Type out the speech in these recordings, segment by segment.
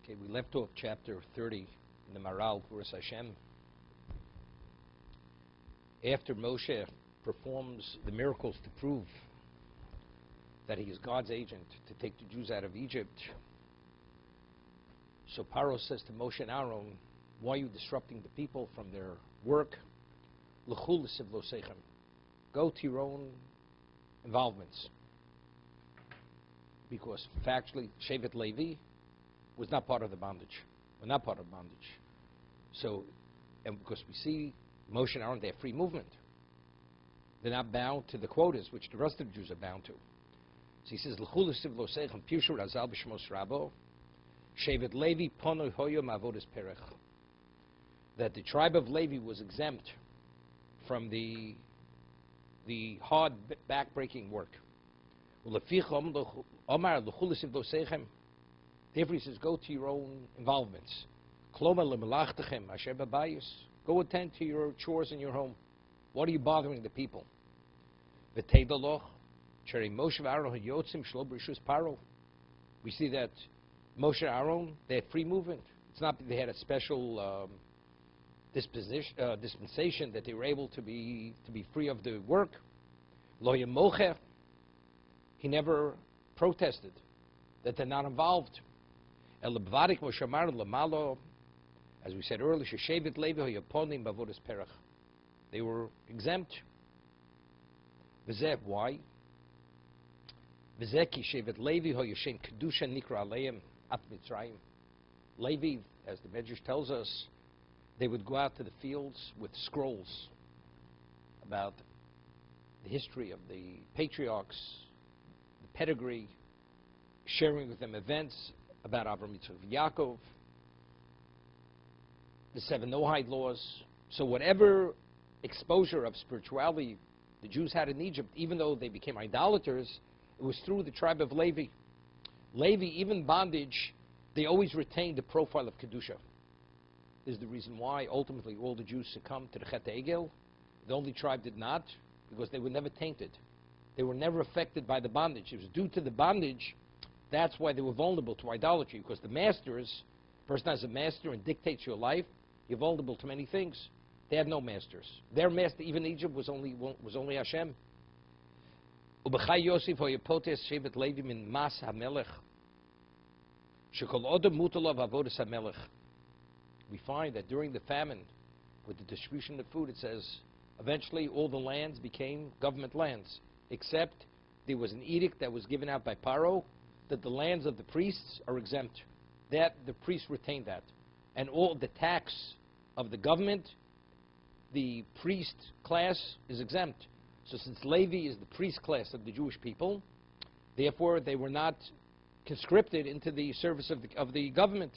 Okay, we left off chapter 30 in the Maral, Gevruras Hashem. After Moshe performs the miracles to prove that he is God's agent to take the Jews out of Egypt, so Paro says to Moshe and Aaron, why are you disrupting the people from their work? L'chul l'sivlosechem. Go to your own involvements. Because factually, Shevet Levi was not part of the bondage. We're not part of bondage. So, and because we see Moshe and Aaron, they have free movement. They're not bound to the quotas, which the rest of the Jews are bound to. So he says, L'chul l'sivlosechem pirshu razal b'shmos rabo. Shevet Levi pono hoyo ma'avodas perech. That the tribe of Levi was exempt from the hard back-breaking work. Therefore he says, go to your own involvements. Go attend to your chores in your home. What are you bothering the people? We see that Moshe and Aaron, they had free movement. It's not that they had a special dispensation that they were able to be free of the work. He never protested that they're not involved. As we said earlier, they were exempt. Why? Levi, as the Medrash tells us, they would go out to the fields with scrolls about the history of the patriarchs, the pedigree, sharing with them events about Avraham, Yitzchak, Yaakov, the 7 Noahide laws. So whatever exposure of spirituality the Jews had in Egypt, even though they became idolaters, it was through the tribe of Levi. Levi, even bondage, they always retained the profile of Kedusha. This is the reason why ultimately all the Jews succumbed to the Chet Egel. The only tribe did not, because they were never tainted. They were never affected by the bondage. It was due to the bondage. That's why they were vulnerable to idolatry, because the masters, a person has a master and dictates your life, you're vulnerable to many things. They had no masters. Their master, even in Egypt, was only Hashem. Ubechai Yosef hoyepotes Shevet Levi min mas hamelech shekol odom mutalav avodas hamelech. We find that during the famine, with the distribution of food, it says, eventually all the lands became government lands, except there was an edict that was given out by Paro that the lands of the priests are exempt. That the priests retained that. And all the tax of the government, the priest class is exempt. So since Levi is the priest class of the Jewish people, therefore they were not conscripted into the service of the government.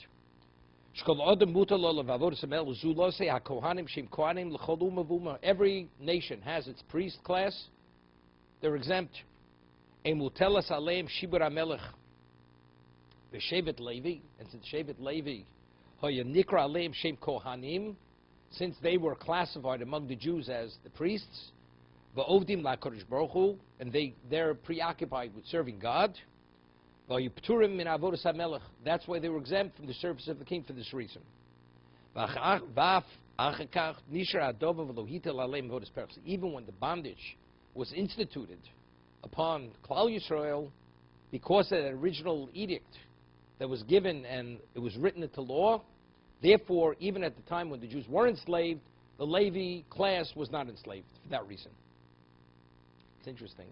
Every nation has its priest class. They're exempt. Shevet Levi, and since Shevet Levi, since they were classified among the Jews as the priests, and they're preoccupied with serving God, that's why they were exempt from the service of the king for this reason. Even when the bondage was instituted upon Klal Yisrael, because of that original edict that was given and it was written into law, therefore, even at the time when the Jews were enslaved, the Levi class was not enslaved for that reason. It's interesting.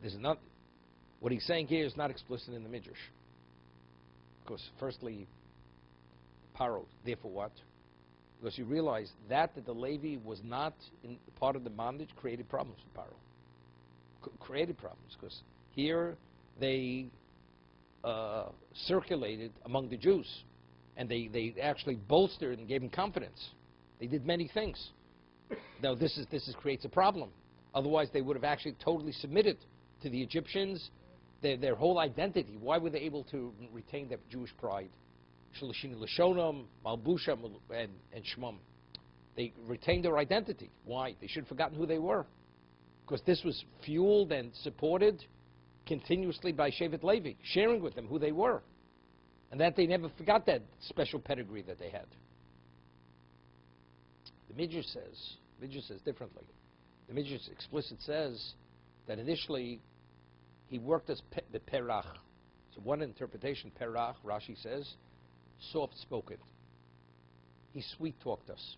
This is not, what he's saying here is not explicit in the Midrash. Because firstly, Paro, therefore what? Because you realize that the Levi was not in part of the bondage created problems for Paro. Created problems, because here they circulated among the Jews, and they actually bolstered and gave them confidence. They did many things. Now this creates a problem. Otherwise, they would have actually totally submitted to the Egyptians, their whole identity. Why were they able to retain their Jewish pride? Shalashini Lashonam, Malbusham, and Shmom. They retained their identity. Why? They should have forgotten who they were. Because this was fueled and supported continuously by Shevet Levi, sharing with them who they were. And that they never forgot that special pedigree that they had. The Midrash says differently. The Midrash explicit says that initially he worked as the Perach. So one interpretation, Perach, Rashi says, soft-spoken. He sweet-talked us.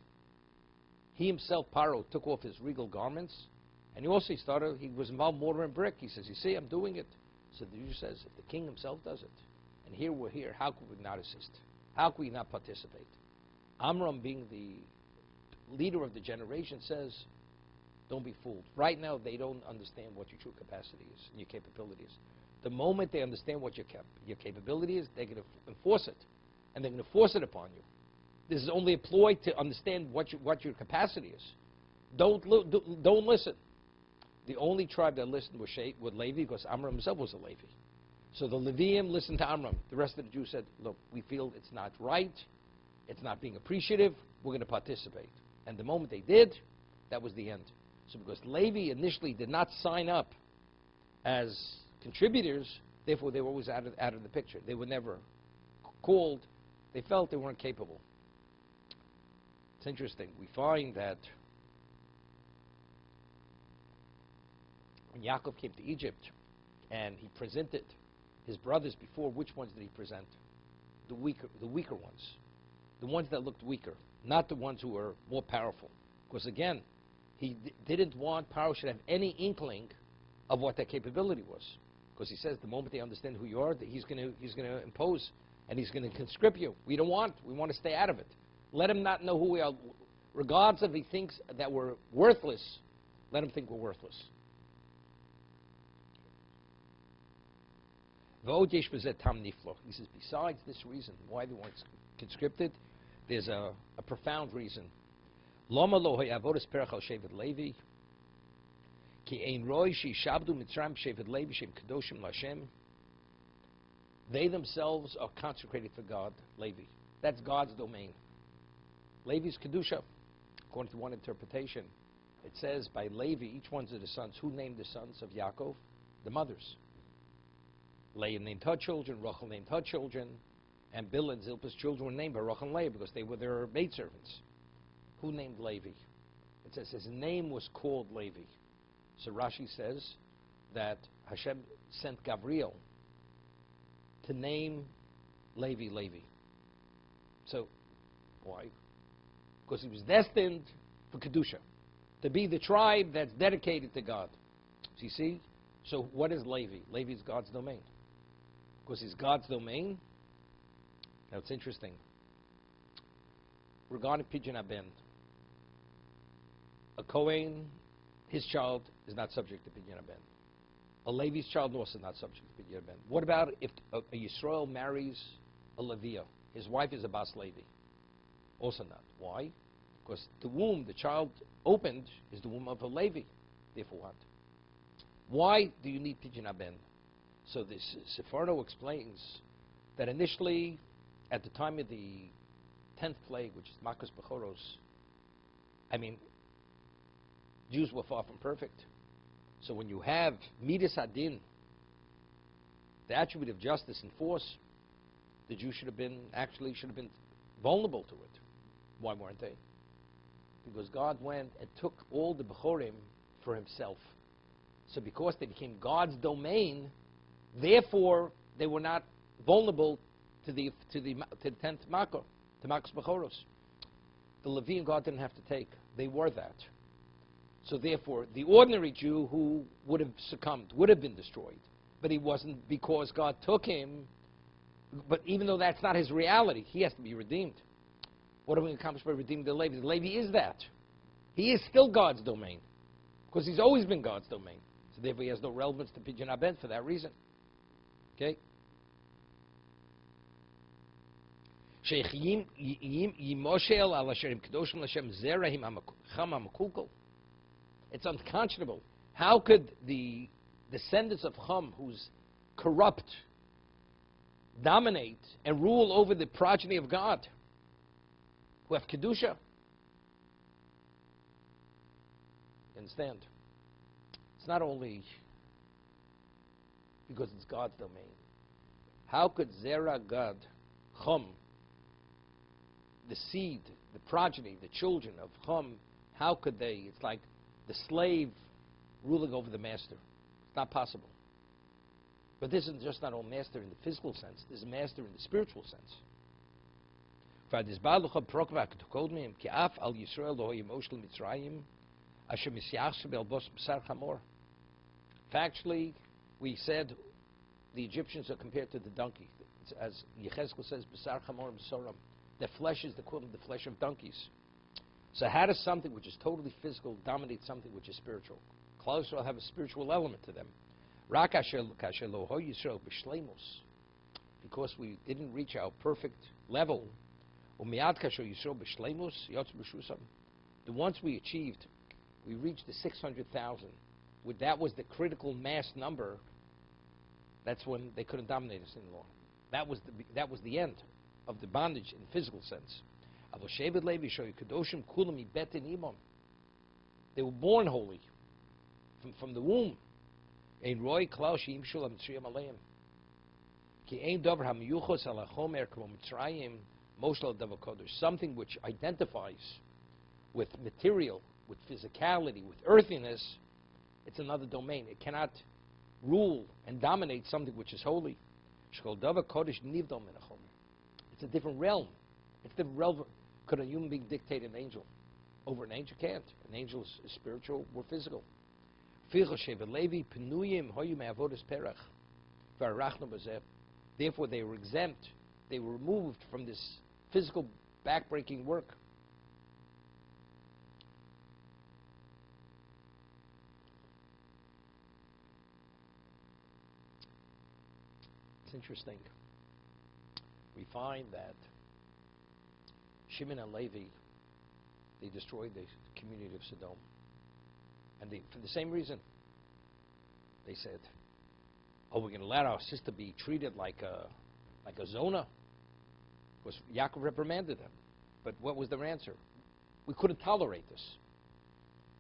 He himself, Paro, took off his regal garments, and he also he was involved mortar and brick. He says, you see, I'm doing it. So the Midrash says, if the king himself does it, and here we're here, how could we not assist? How could we not participate? Amram, being the leader of the generation, says, don't be fooled. Right now, they don't understand what your true capacity is and your capability is. The moment they understand what your capability is, they're going to enforce it, and they're going to force it upon you. This is only a ploy to understand what your capacity is. Don't listen. The only tribe that listened was Levi, because Amram himself was a Levi. So the Leviim listened to Amram. The rest of the Jews said, look, we feel it's not right, it's not being appreciative, we're going to participate. And the moment they did, that was the end. So because Levi initially did not sign up as contributors, therefore they were always out of the picture. They were never called. They felt they weren't capable. It's interesting. We find that when Yaakov came to Egypt and he presented his brothers before, which ones did he present? The weaker ones. The ones that looked weaker, not the ones who were more powerful. Because again, he didn't want Paro should have any inkling of what their capability was. Because he says the moment they understand who you are, that he's going to impose and he's going to conscript you. We want to stay out of it. Let him not know who we are. Regardless if he thinks that we're worthless, let him think we're worthless. He says, besides this reason, why they weren't conscripted, there's a profound reason. They themselves are consecrated for God, Levi. That's God's domain. Levi's Kedusha, according to one interpretation, it says by Levi, each one of the sons, who named the sons of Yaakov? The mothers. Leah named her children, Rachel named her children, and Bilhah and Zilpah's children were named by Rachel and Leah because they were their maidservants. Who named Levi? It says his name was called Levi. So Rashi says that Hashem sent Gabriel to name Levi Levi. So, why? Because he was destined for Kedusha, to be the tribe that's dedicated to God. So you see? So what is Levi? Levi is God's domain. Because he's God's domain. Now it's interesting. Regarding Pidyon Haben, a Kohen, his child is not subject to Pidyon Haben. A Levi's child also not subject to Pidyon Haben. What about if a Yisrael marries a Leviah? His wife is a Bas Levi. Also not. Why? Because the womb the child opened is the womb of a Levi. Therefore what? Why do you need Pidyon Haben? So this Sephardo explains that initially, at the time of the 10th plague, which is Makas Bechoros, Jews were far from perfect. So when you have Midas Adin, the attribute of justice and force, the Jews should have been vulnerable to it. Why weren't they? Because God went and took all the Bechorim for himself. So because they became God's domain, therefore they were not vulnerable to the 10th Makkah, to Makkah's Bechoros. The Levium God didn't have to take. They were that. So therefore, the ordinary Jew who would have succumbed would have been destroyed. But he wasn't, because God took him. But even though that's not his reality, he has to be redeemed. What are we accomplished by redeeming the Levi? The Levi is that. He is still God's domain. Because he's always been God's domain. So therefore he has no relevance to Pidyon Haben for that reason. Okay? It's unconscionable. How could the descendants of Chum, who's corrupt, dominate and rule over the progeny of God, who have Kedusha? You understand? It's not only because it's God's domain. How could Zerah God Chum, the seed, the progeny, the children of Chum, how could they? It's like the slave ruling over the master. It's not possible. But this is just not all master in the physical sense. This is master in the spiritual sense. Factually, we said the Egyptians are compared to the donkey. It's, as Yechezkel says, B'sar Chamor B'soram. Their flesh is the equivalent of the flesh of donkeys. So how does something which is totally physical dominate something which is spiritual? Klal Yisrael have a spiritual element to them. Because we didn't reach our perfect level, the ones we achieved, we reached the 600,000. That was the critical mass number. That's when they couldn't dominate us anymore. That was the end of the bondage in the physical sense. They were born holy from the womb. Something which identifies with material, with physicality, with earthiness. It's another domain. It cannot rule and dominate something which is holy. It's a different realm. It's the realm. Could a human being dictate an angel? Over an angel can't. An angel is spiritual or physical. Therefore, they were exempt. They were removed from this physical backbreaking work. It's interesting. We find that Shimon and Levi, they destroyed the community of Sodom. And for the same reason, they said, "Oh, we're going to let our sister be treated like a zona." Because Yaakov reprimanded them. But what was their answer? We couldn't tolerate this.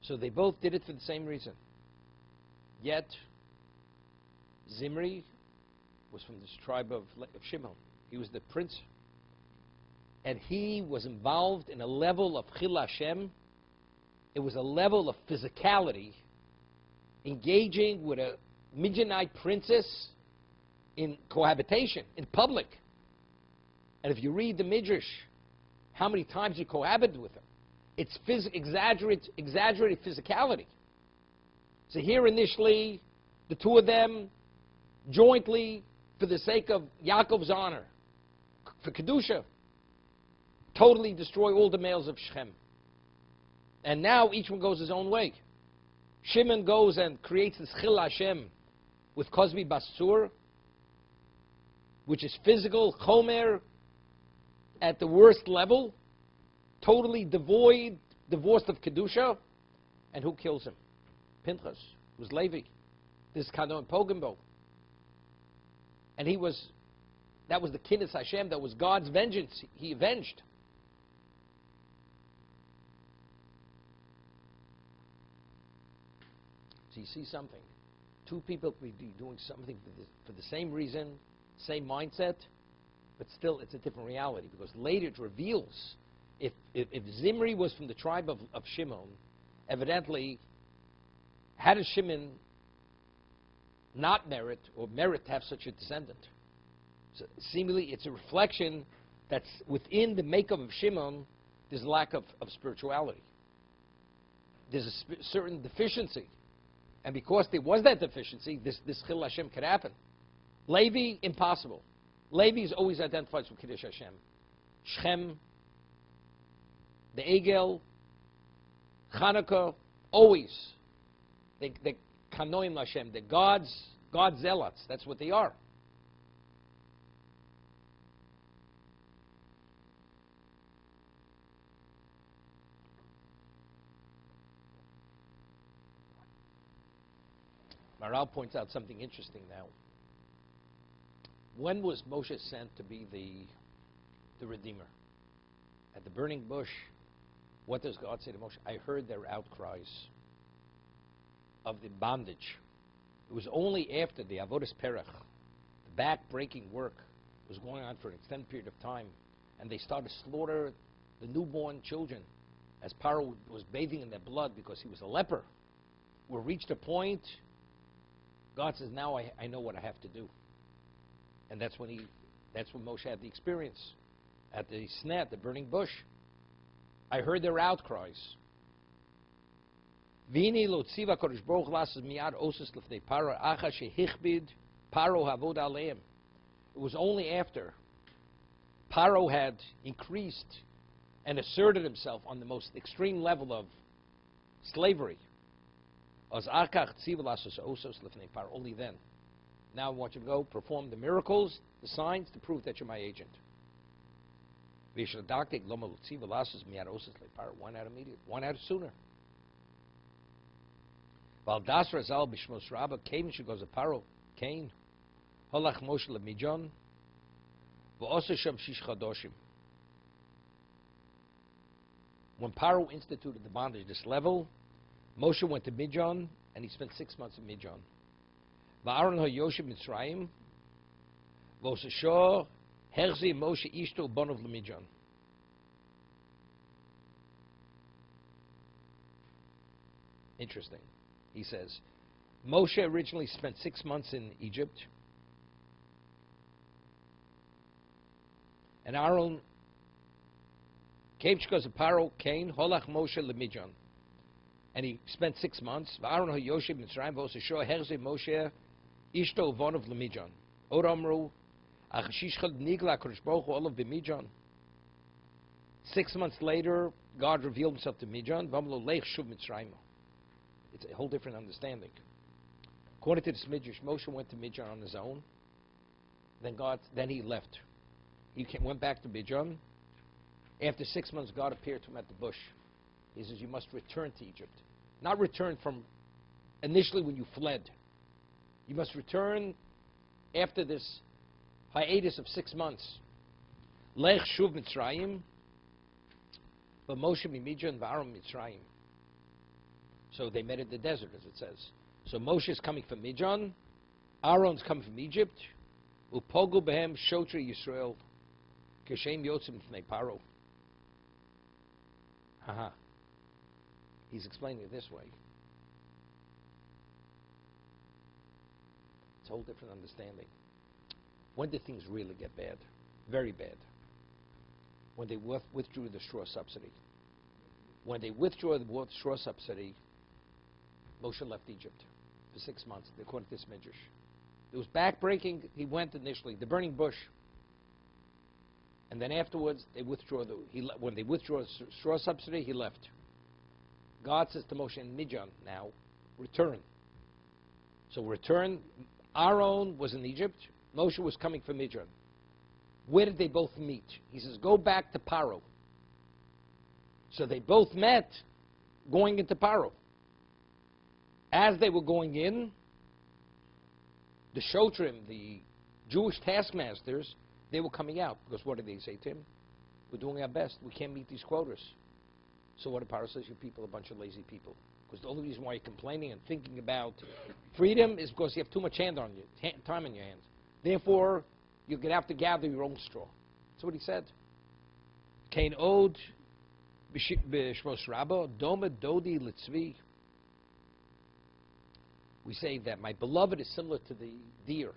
So they both did it for the same reason. Yet, Zimri was from this tribe of Shimon. He was the prince. And he was involved in a level of Chil Hashem. It was a level of physicality, engaging with a Midianite princess in cohabitation, in public. And if you read the Midrash, how many times he cohabited with her, it's exaggerated physicality. So here initially, the two of them jointly, for the sake of Yaakov's honor, for Kedusha, totally destroy all the males of Shechem. And now each one goes his own way. Shimon goes and creates this Chil Hashem with Kozbi Basur, which is physical, Chomer, at the worst level, totally divorced of Kedusha. And who kills him? Pinchas, who's Levi. This is Kadon Pogimbo. And that was the Kinnis Hashem, that was God's vengeance. He avenged. So you see something. Two people could be doing something for the same reason, same mindset, but still it's a different reality, because later it reveals if Zimri was from the tribe of Shimon, evidently, how does Shimon not merit or merit to have such a descendant? So seemingly it's a reflection that's within the makeup of Shimon, there's a lack of spirituality. There's a certain deficiency. And because there was that deficiency, this Chil Hashem could happen. Levi, impossible. Levi is always identified with Kiddush Hashem. Shechem, the Egel, Chanukah, always. They Kanoim Hashem, they're God's zealots. That's what they are. Maral points out something interesting now. When was Moshe sent to be the Redeemer? At the burning bush, what does God say to Moshe? I heard their outcries of the bondage. It was only after the Avodas Perach, the back-breaking work, it was going on for an extended period of time, and they started to slaughter the newborn children as Paro was bathing in their blood because he was a leper. We reached a point, God says, now I know what I have to do. And that's when Moshe had the experience at the sneh, the burning bush. I heard their outcries. Vini lo tziva kodesh baruch lasses miyad osis lefnei Paro acha shehichbid Paro havod aleim. It was only after Paro had increased and asserted himself on the most extreme level of slavery. Only then. Now I want you to go perform the miracles, the signs, to prove that you're my agent. One out immediate, one out sooner. Valdas Razal b'Shemos Rabba came she goes a Paro Cain Holach Moshe leMidjan v'Osa Shem Shish Chadoshim. When Paro instituted the bondage this level, Moshe went to Midjan and he spent 6 months in Midjan. Va'aron ha'Yoshim Mitzrayim v'Osa Shor Herzi Moshe Ishto Bonov leMidjan. Interesting. He says, Moshe originally spent 6 months in Egypt, and Aaron came because of Paro Cain Holach Moshe leMidjan, and he spent 6 months. Aaron ha'Yoshim Mitzrayim v'Osashor Herze Moshe Ishto Vonov leMidjan. Oramru Achashishchad Nigla Kodesh Baruch Hu Olav b'Midjan. 6 months later, God revealed Himself to Midjan. V'amlo Leich Shuv Mitzrayim. It's a whole different understanding. According to this Midrash, Moshe went to Midjan on his own. Then he left. He went back to Midjan. After 6 months, God appeared to him at the bush. He says, you must return to Egypt. Not return from initially when you fled. You must return after this hiatus of 6 months. Lech Shuv Mitzrayim, but Moshe Midjan v'Aaron Mitzrayim. So they met in the desert, as it says. So Moshe is coming from Midjan, Aaron's coming from Egypt. Upogu behem shotri Yisrael, keshem yotzim fnei Paro. Haha. He's explaining it this way. It's a whole different understanding. When did things really get bad? Very bad. When they withdrew the straw subsidy. When they withdrew the straw subsidy, Moshe left Egypt for 6 months, according to this Midrash. It was backbreaking. He went initially, the burning bush. And then afterwards, when they withdrew the straw subsidy, he left. God says to Moshe in Midjan, now, return. So return. Aaron was in Egypt. Moshe was coming from Midjan. Where did they both meet? He says, go back to Paro. So they both met going into Paro. As they were going in, the Shotrim, the Jewish taskmasters, they were coming out. Because what did they say to him? We're doing our best. We can't meet these quotas. So what did Paro say? You people are a bunch of lazy people. Because the only reason why you're complaining and thinking about freedom is because you have too much time on your hands. Therefore, you're going to have to gather your own straw. That's what he said. Kain od b'Shemos Rabba doma dodi litzvi. We say that my beloved is similar to the deer.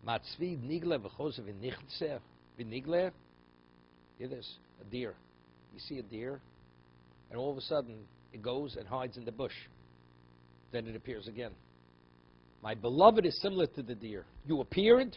Matzvi nigle v'chosev v'nigle. Hear this, a deer. You see a deer, and all of a sudden it goes and hides in the bush. Then it appears again. My beloved is similar to the deer. You appeared,